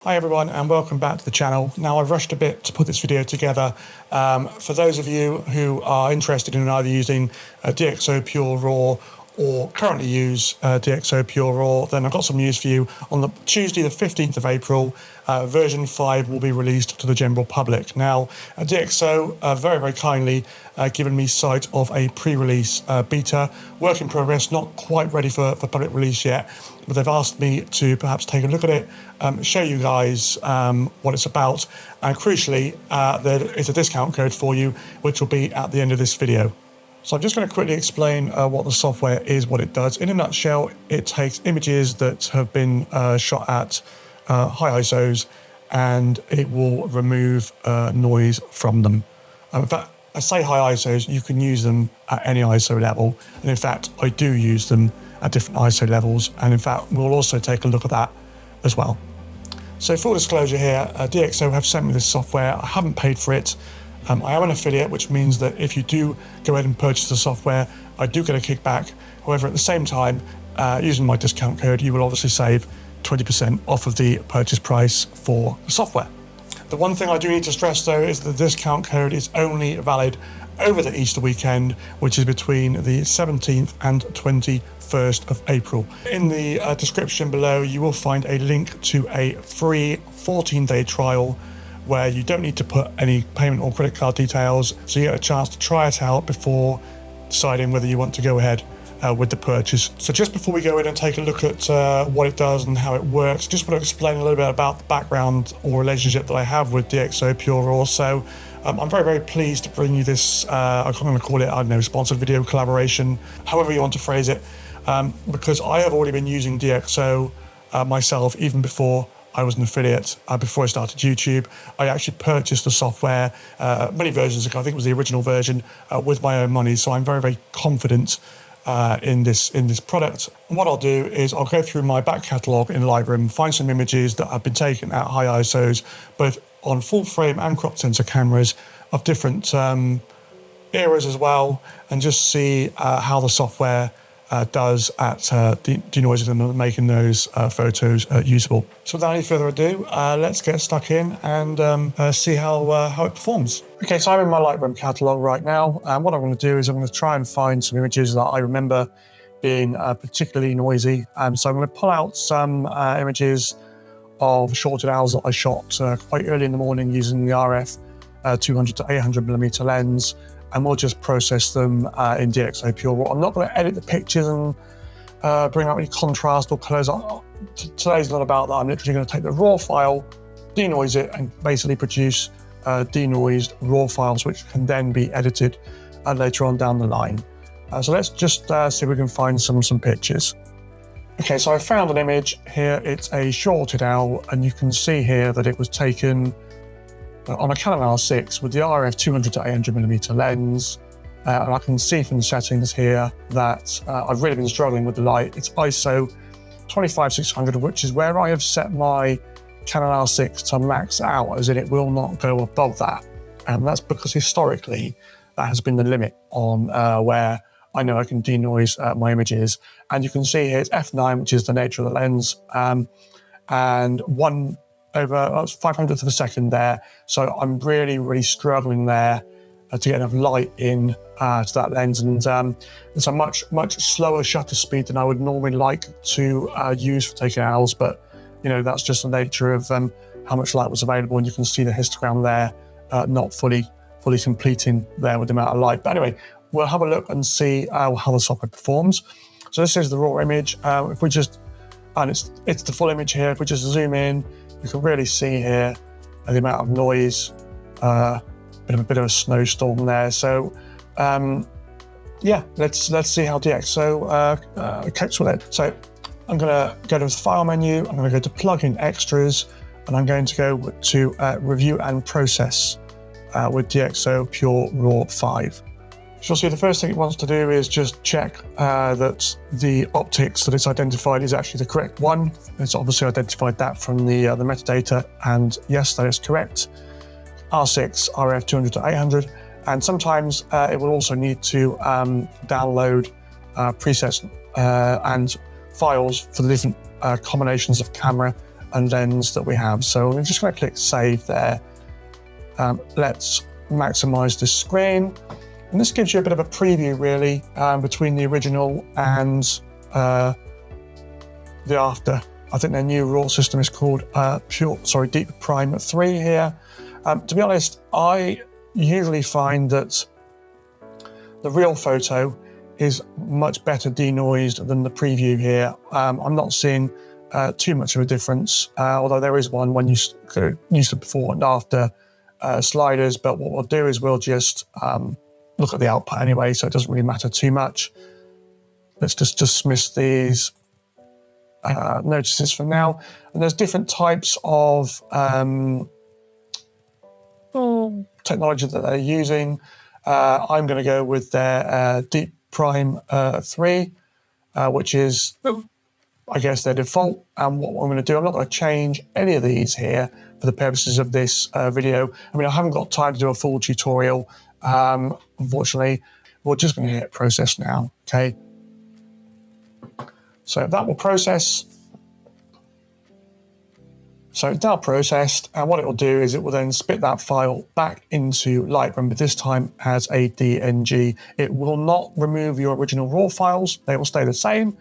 Hi everyone and welcome back to the channel. Now I've rushed a bit to put this video together. For those of you who are interested in either using DxO Pure Raw or currently use DxO Pure Raw, then I've got some news for you. On the Tuesday the 15th of April, version 5 will be released to the general public. Now DxO very kindly given me sight of a pre-release beta, work in progress, not quite ready for public release yet, but they've asked me to perhaps take a look at it, show you guys what it's about, and crucially there is a discount code for you which will be at the end of this video. So I'm just going to quickly explain what the software is, what it does. In a nutshell, it takes images that have been shot at high ISOs and it will remove noise from them. In fact, I say high ISOs, you can use them at any ISO level, and in fact I do use them at different ISO levels, and in fact we'll also take a look at that as well. So full disclosure here, DxO have sent me this software. I haven't paid for it. I am an affiliate, which means that if you do go ahead and purchase the software, I do get a kickback. However, at the same time, using my discount code, you will obviously save 20% off of the purchase price for the software. The one thing I do need to stress though is that the discount code is only valid over the Easter weekend, which is between the 17th and 21st of April. In the description below, you will find a link to a free 14-day trial where you don't need to put any payment or credit card details, so you get a chance to try it out before deciding whether you want to go ahead with the purchase. So just before we go in and take a look at what it does and how it works, just want to explain a little bit about the background or relationship that I have with DxO Pure Raw. So I'm very pleased to bring you this, I'm going to call it, I don't know, sponsored video collaboration, however you want to phrase it, because I have already been using DxO myself even before I was an affiliate. Before I started YouTube, I actually purchased the software many versions ago. I think it was the original version with my own money. So I'm very confident in this product. And what I'll do is I'll go through my back catalogue in Lightroom, find some images that have been taken at high ISOs, both on full frame and crop sensor cameras of different eras as well, and just see how the software does at denoising them and making those photos usable. So without any further ado, let's get stuck in and see how it performs. Okay, so I'm in my Lightroom catalogue right now, and what I'm going to do is I'm going to try and find some images that I remember being particularly noisy. So I'm going to pull out some images of shorted owls that I shot quite early in the morning using the RF 200 to 800mm lens, and we'll just process them in DxO Pure Raw. I'm not going to edit the pictures and bring out any contrast or colors. Today's not about that. I'm literally going to take the raw file, denoise it, and basically produce denoised raw files, which can then be edited later on down the line. So let's just see if we can find some pictures. Okay, so I found an image here. It's a shorted owl, and you can see here that it was taken on a Canon R6 with the RF 200 to 800mm lens, and I can see from the settings here that I've really been struggling with the light. It's ISO 25600, which is where I have set my Canon R6 to max hours, and it will not go above that. And that's because historically that has been the limit on where I know I can denoise my images. And you can see here it's f9, which is the nature of the lens, and 1/500th of a second there. So I'm really struggling there to get enough light in to that lens, and it's a much slower shutter speed than I would normally like to use for taking owls, but you know, that's just the nature of how much light was available, and you can see the histogram there not fully completing there with the amount of light. But anyway, we'll have a look and see how the software performs. So this is the raw image. If we just, and it's the full image here, if we just zoom in, you can really see here the amount of noise, a bit of a snowstorm there. So yeah, let's see how DxO copes with it. So I'm going to go to the file menu, I'm going to go to plugin extras, and I'm going to go to review and process with DxO Pure Raw 5. So you'll see the first thing it wants to do is just check that the optics that it's identified is actually the correct one. It's obviously identified that from the metadata, and yes, that is correct. R6, RF 200 to 800, and sometimes it will also need to download presets and files for the different combinations of camera and lens that we have. So I'm just going to click save there. Let's maximize the screen. And this gives you a bit of a preview really between the original and the after. I think their new RAW system is called Deep Prime 3 here. To be honest, I usually find that the real photo is much better denoised than the preview here. I'm not seeing too much of a difference, although there is one when you use the before and after sliders, but what we'll do is we'll just look at the output anyway, so it doesn't really matter too much. Let's just dismiss these notices for now. And there's different types of technology that they're using. I'm going to go with their Deep Prime 3, which is, I guess, their default. And what I'm going to do, I'm not going to change any of these here for the purposes of this video. I mean, I haven't got time to do a full tutorial, unfortunately. We're just going to hit process now, okay? So that will process. So it's now processed, and what it will do is it will then spit that file back into Lightroom, but this time as a DNG. It will not remove your original RAW files. They will stay the same.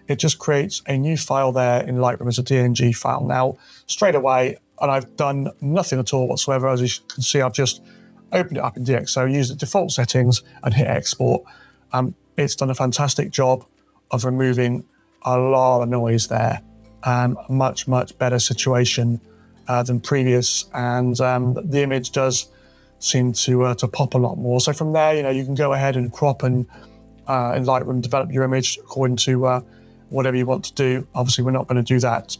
It just creates a new file there in Lightroom as a DNG file. Now, straight away, and I've done nothing at all whatsoever. As you can see, I've just opened it up in DxO, used the default settings and hit export. It's done a fantastic job of removing a lot of noise there. Much better situation than previous, and the image does seem to pop a lot more. So from there, you can go ahead and crop and in Lightroom develop your image according to whatever you want to do. Obviously, we're not going to do that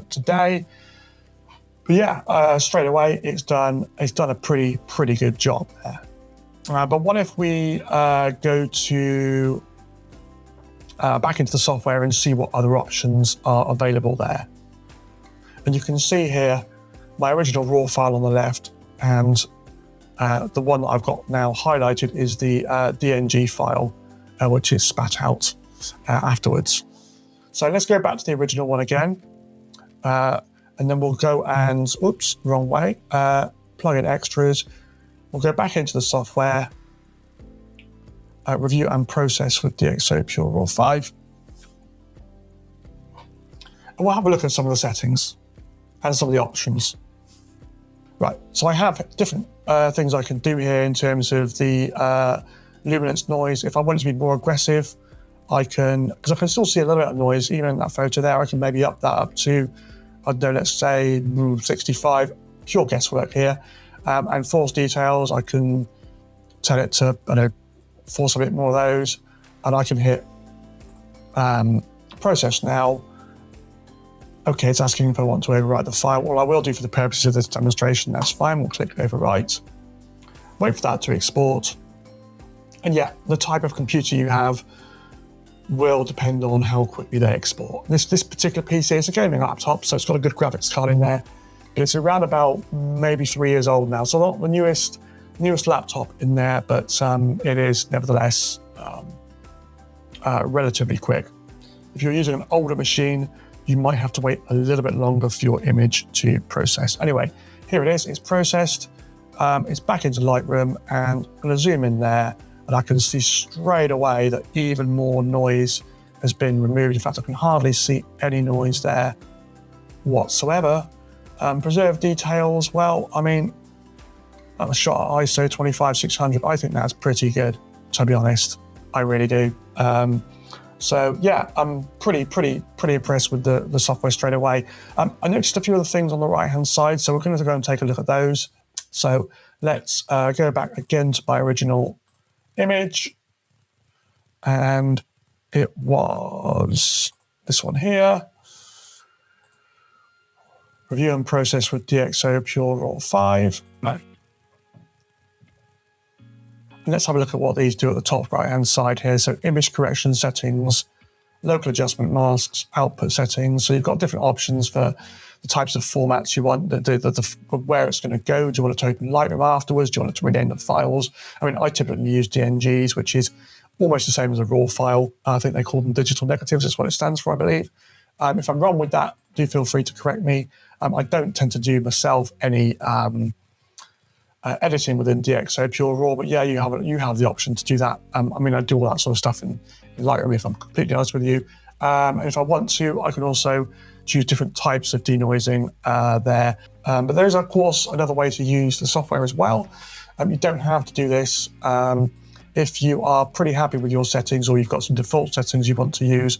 today, but yeah, straight away it's done a pretty good job there. But what if we go to back into the software and see what other options are available there. And you can see here my original RAW file on the left, and the one that I've got now highlighted is the DNG file, which is spat out afterwards. So let's go back to the original one again, and then we'll go and, oops, wrong way, plug in extras. We'll go back into the software, review and process with DxO Pure RAW 5. And we'll have a look at some of the settings and some of the options. Right, so I have different things I can do here in terms of the luminance noise. If I want it to be more aggressive, I can, because I can still see a little bit of noise even in that photo there, I can maybe up that up to, I don't know, let's say 65, pure guesswork here. And force details, I can tell it to, I don't know, force a bit more of those, and I can hit process now. Okay, it's asking if I want to overwrite the file. Well, I will do for the purposes of this demonstration, that's fine. We'll click overwrite, wait for that to export. And yeah, the type of computer you have will depend on how quickly they export. This particular PC is a gaming laptop, so it's got a good graphics card in there, but it's around about maybe 3 years old now, so not the newest laptop in there, but it is nevertheless relatively quick. If you're using an older machine, you might have to wait a little bit longer for your image to process. Anyway, here it is, it's processed, it's back into Lightroom, and I'm gonna zoom in there, and I can see straight away that even more noise has been removed. In fact, I can hardly see any noise there whatsoever. Preserve details, well, I mean, that was shot at ISO 25600. I think that's pretty good, to be honest. I really do. So yeah, I'm pretty impressed with the software straight away. I noticed a few other things on the right-hand side, so we're going to go and take a look at those. So let's go back again to my original image, and it was this one here. Review and process with DxO Pure RAW 5. No. Let's have a look at what these do at the top right-hand side here. So image correction settings, local adjustment masks, output settings. So you've got different options for the types of formats you want, where it's going to go. Do you want it to open Lightroom afterwards? Do you want it to rename the files? I mean, I typically use DNGs, which is almost the same as a RAW file. I think they call them digital negatives. That's what it stands for, I believe. If I'm wrong with that, do feel free to correct me. I don't tend to do myself any editing within DxO Pure Raw, but yeah, you have the option to do that. I mean, I do all that sort of stuff in Lightroom, if I'm completely honest with you. And if I want to, I can also choose different types of denoising there. But there's, of course, another way to use the software as well. You don't have to do this. If you are pretty happy with your settings, or you've got some default settings you want to use,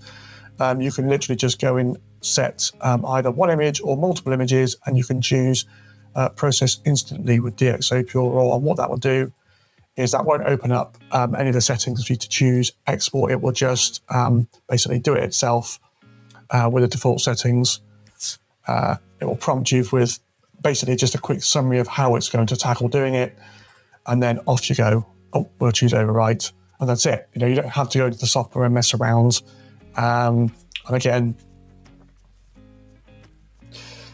you can literally just go in, set either one image or multiple images, and you can choose process instantly with DxO Pure Raw. And what that will do is that won't open up any of the settings for you to choose, export. It will just basically do it itself with the default settings. It will prompt you with basically just a quick summary of how it's going to tackle doing it, and then off you go. Oh, we'll choose overwrite, and that's it. You know, you don't have to go into the software and mess around. And again,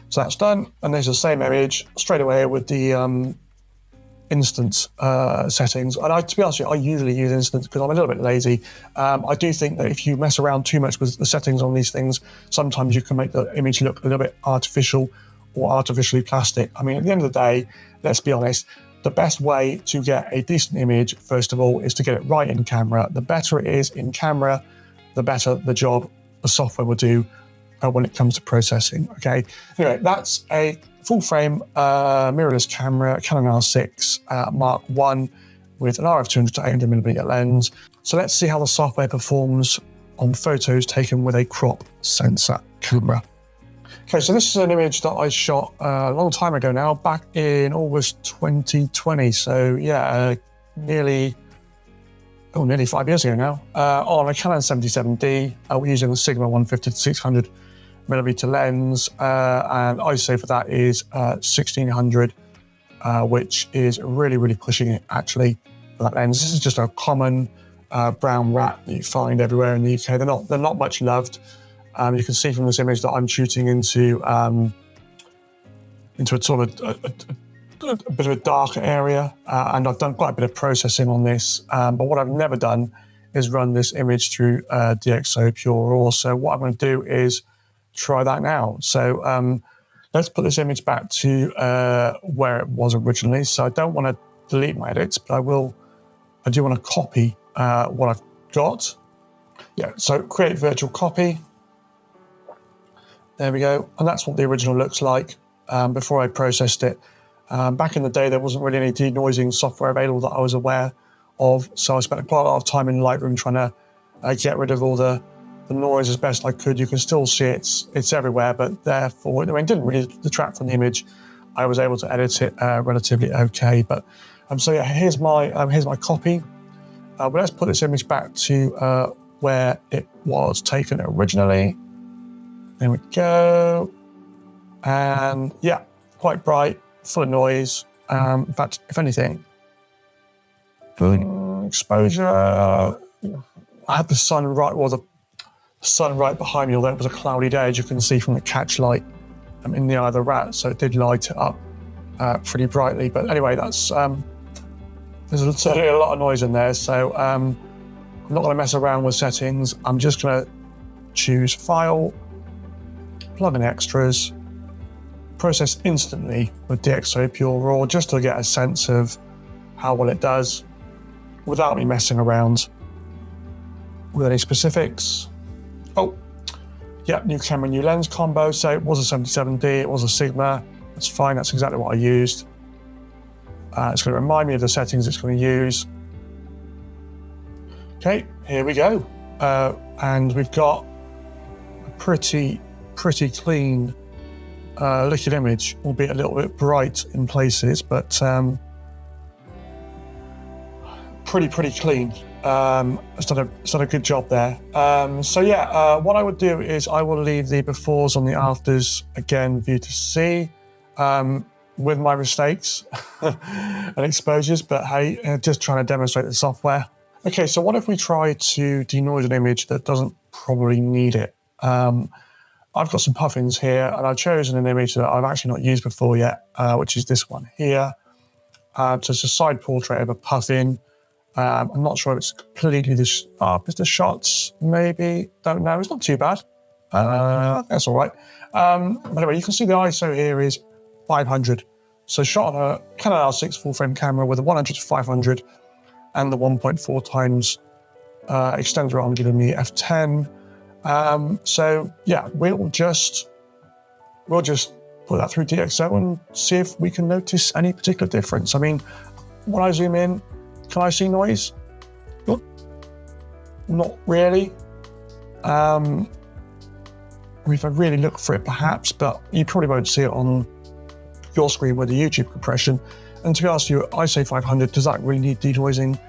so that's done, and there's the same image straight away with the instant settings. And to be honest with you, I usually use instant because I'm a little bit lazy. I do think that if you mess around too much with the settings on these things, sometimes you can make the image look a little bit artificial or artificially plastic. I mean, at the end of the day, let's be honest, the best way to get a decent image, first of all, is to get it right in camera. The better it is in camera, the better the job the software will do when it comes to processing, okay? Anyway, that's a full-frame mirrorless camera, Canon R6 Mark I with an RF200 to 800mm lens. So let's see how the software performs on photos taken with a crop sensor camera. Okay, so this is an image that I shot a long time ago now, back in August 2020. So yeah, nearly 5 years ago now, on a Canon 77D. We're using the Sigma 150 to 600mm lens, and ISO for that is 1600, which is really, really pushing it actually for that lens. This is just a common brown rat that you find everywhere in the UK. They're not much loved. You can see from this image that I'm shooting into a sort of a bit of a darker area, and I've done quite a bit of processing on this. But what I've never done is run this image through DxO Pure Raw. So what I'm going to do is try that now. So let's put this image back to where it was originally. So I don't want to delete my edits, but I do want to copy what I've got. Yeah, so create virtual copy. There we go. And that's what the original looks like before I processed it. Back in the day, there wasn't really any denoising software available that I was aware of. So I spent quite a lot of time in Lightroom trying to get rid of all the noise as best I could. You can still see it's everywhere, but therefore, I mean, it didn't really detract from the image. I was able to edit it relatively okay. But so yeah, here's my copy. But let's put this image back to where it was taken originally. There we go. And yeah, quite bright, full of noise. In fact, if anything, exposure. I had the sun right, the sun right behind me, although it was a cloudy day, as you can see from the catch light in the eye of the rat, so it did light it up pretty brightly. But anyway, that's there's certainly a lot of noise in there, so I'm not going to mess around with settings. I'm just going to choose File, plug in extras, process instantly with DxO Pure Raw, just to get a sense of how well it does without me messing around with any specifics. Oh, yeah, new camera, new lens combo. So it was a 77D, it was a Sigma. That's fine, that's exactly what I used. It's going to remind me of the settings it's going to use. Okay, here we go. And we've got a pretty clean liquid image, albeit a little bit bright in places, but pretty clean. It's done a good job there. So yeah, what I would do is I will leave the befores and the afters again for you to see, with my mistakes and exposures, but hey, just trying to demonstrate the software. Okay, so what if we try to denoise an image that doesn't probably need it? I've got some puffins here, and I've chosen an image that I've actually not used before yet, which is this one here. So it's a side portrait of a puffin. I'm not sure if it's completely the shots, maybe, don't know. It's not too bad. That's all right. But anyway, you can see the ISO here is 500. So shot on a Canon R6 full frame camera with a 100 to 500 and the 1.4 times extender arm giving me f10. So yeah, we'll just put that through DxO and see if we can notice any particular difference. I mean, when I zoom in, can I see noise? Not really. If I really look for it, perhaps, but you probably won't see it on your screen with the YouTube compression. And to be honest with you, I say 500, does that really need denoising?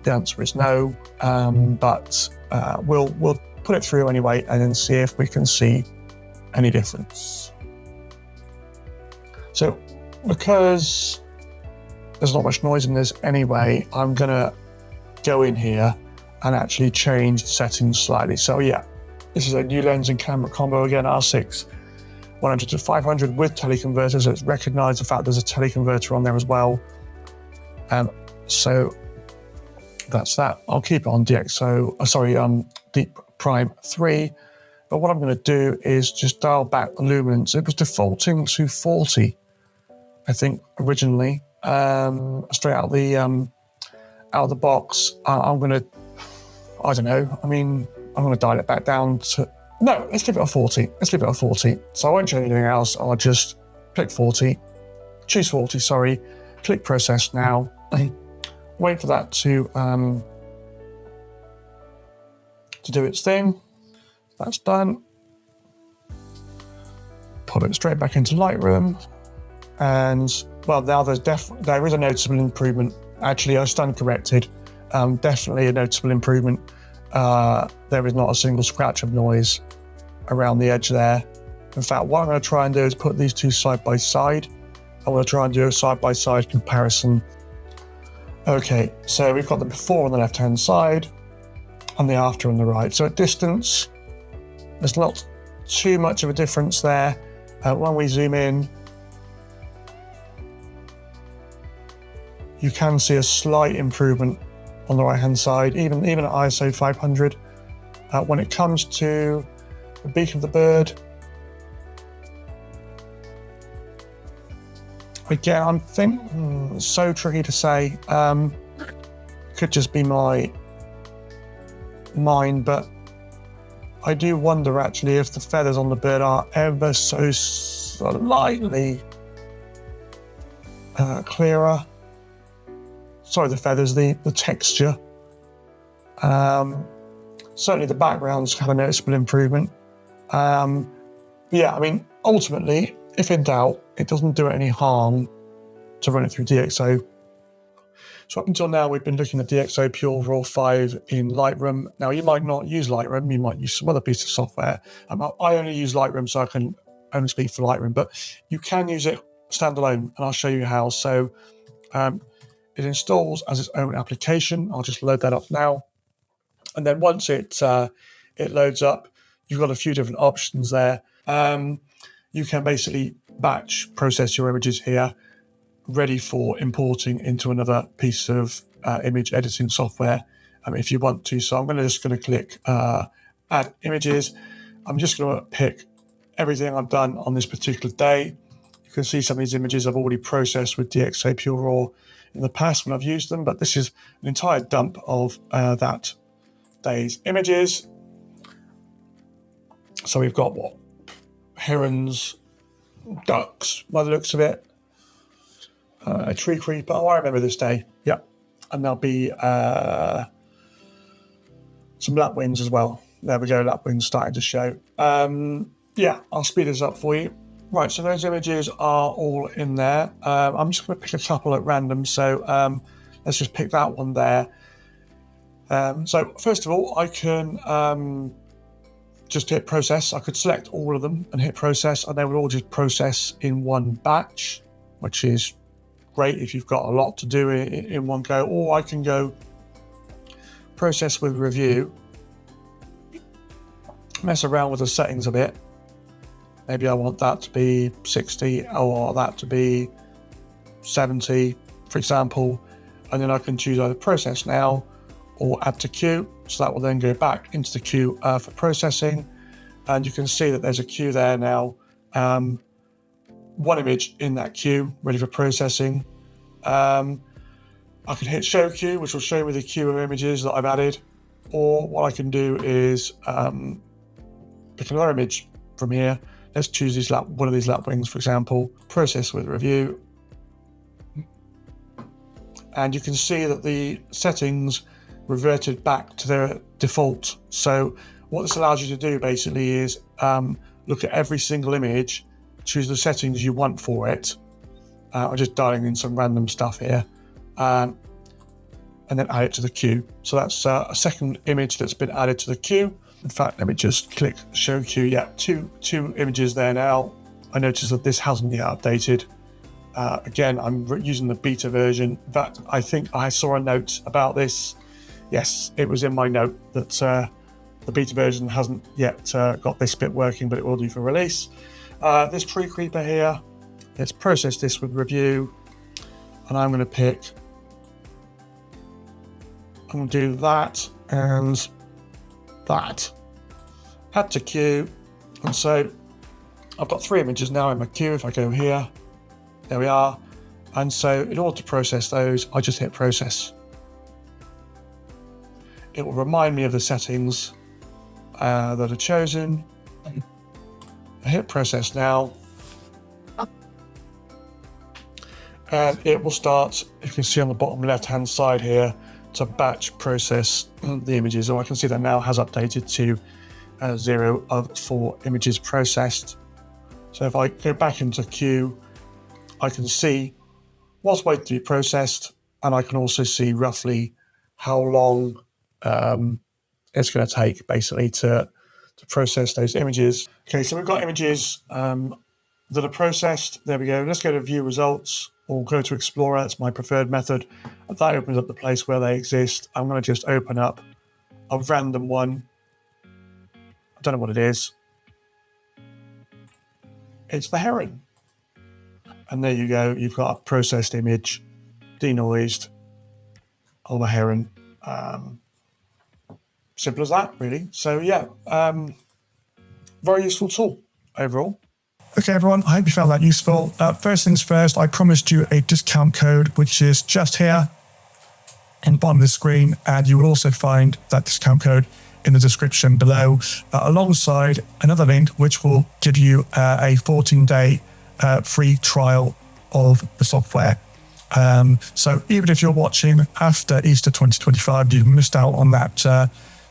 The answer is no, but we'll put it through anyway and then see if we can see any difference. So because there's not much noise in this anyway, I'm gonna go in here and actually change the settings slightly. So yeah, this is a new lens and camera combo again, R6 100 to 500 with teleconverter, so it's recognized the fact there's a teleconverter on there as well. So that's that. I'll keep it on DxO, Deep Prime 3, but what I'm going to do is just dial back the luminance. It was defaulting to 40, I think, originally, straight out of the box. I'm going to, I don't know, I mean, I'm going to dial it back down to, no, let's leave it at 40. Let's leave it at 40. So I won't change anything else. I'll just click 40, choose 40, sorry, click process now, wait for that to do its thing. That's done. Put it straight back into Lightroom. And well, now there is a noticeable improvement. Actually, I stand corrected. Definitely a noticeable improvement. There is not a single scratch of noise around the edge there. In fact, what I'm going to try and do is put these two side by side. I want to try and do a side by side comparison. Okay, so we've got the before on the left hand side and the after on the right. So at distance, there's not too much of a difference there. When we zoom in, you can see a slight improvement on the right hand side, even at ISO 500. When it comes to the beak of the bird, again, I'm thinking, it's so tricky to say. Could just be my mind, but I do wonder actually if the feathers on the bird are ever so slightly clearer. Sorry, the feathers, the texture. Certainly the background's had a noticeable improvement. Yeah, I mean, ultimately, if in doubt, it doesn't do it any harm to run it through DxO. So up until now, we've been looking at DxO Pure Raw 5 in Lightroom. Now, you might not use Lightroom, you might use some other piece of software. I only use Lightroom, so I can only speak for Lightroom, but you can use it standalone, and I'll show you how. So it installs as its own application. I'll just load that up now. And then once it loads up, you've got a few different options there. You can basically batch process your images here, ready for importing into another piece of image editing software if you want to. So I'm just going to click add images. I'm just going to pick everything I've done on this particular day. You can see some of these images I've already processed with DxO Pure Raw in the past when I've used them, but this is an entire dump of that day's images. So we've got what? Herons, ducks, by the looks of it. A tree creeper. Oh, I remember this day. Yeah. And there'll be some lapwings as well. There we go, lapwings starting to show. Yeah, I'll speed this up for you. Right, so those images are all in there. I'm just going to pick a couple at random. So let's just pick that one there. So first of all, I can just hit process. I could select all of them and hit process, and they would all just process in one batch, which is great if you've got a lot to do in one go. Or I can go process with review, mess around with the settings a bit. Maybe I want that to be 60 or that to be 70, for example, and then I can choose either process now or add to queue. So that will then go back into the queue for processing. and you can see that there's a queue there now. One image in that queue ready for processing. I can hit show queue, which will show me the queue of images that I've added, or what I can do is pick another image from here. Let's choose one of these lapwings, for example, process with review. And you can see that the settings reverted back to their default. So what this allows you to do basically is look at every single image, choose the settings you want for it. I'm just dialing in some random stuff here, and then add it to the queue. So that's a second image that's been added to the queue. In fact, let me just click show queue. Yeah, two images there now. I noticed that this hasn't yet updated. Again, I'm using the beta version. In fact, I think I saw a note about this. Yes, it was in my note that the beta version hasn't yet got this bit working, but it will do for release. This tree creeper here, let's process this with review, and I'm going to do that and that. Add to queue, and so I've got 3 images now in my queue. If I go here, there we are. And so in order to process those, I just hit process. It will remind me of the settings that are chosen. I hit process now. And it will start, you can see on the bottom left-hand side here, to batch process the images. So I can see that now has updated to 0 of 4 images processed. So if I go back into queue, I can see what's waiting to be processed, and I can also see roughly how long it's going to take basically to process those images. Okay, so we've got images that are processed. There we go. Let's go to view results, or go to Explorer. That's my preferred method. That opens up the place where they exist. I'm going to just open up a random one. I don't know what it is. It's the heron. And there you go. You've got a processed image, denoised, of a heron. Simple as that, really. So yeah, very useful tool overall. Okay, everyone, I hope you found that useful. First things first, I promised you a discount code, which is just here on the bottom of the screen, and you will also find that discount code in the description below, alongside another link which will give you a 14-day free trial of the software. So even if you're watching after Easter 2025, you've missed out on that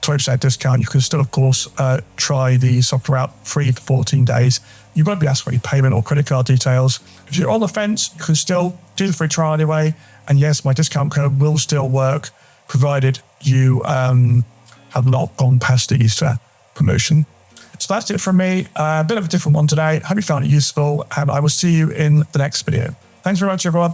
20% discount, you can still, of course, try the software out free for 14 days. You won't be asked for any payment or credit card details. If you're on the fence, you can still do the free trial anyway. And yes, my discount code will still work, provided you have not gone past the Easter promotion. So that's it from me. A bit of a different one today. Hope you found it useful, and I will see you in the next video. Thanks very much, everyone.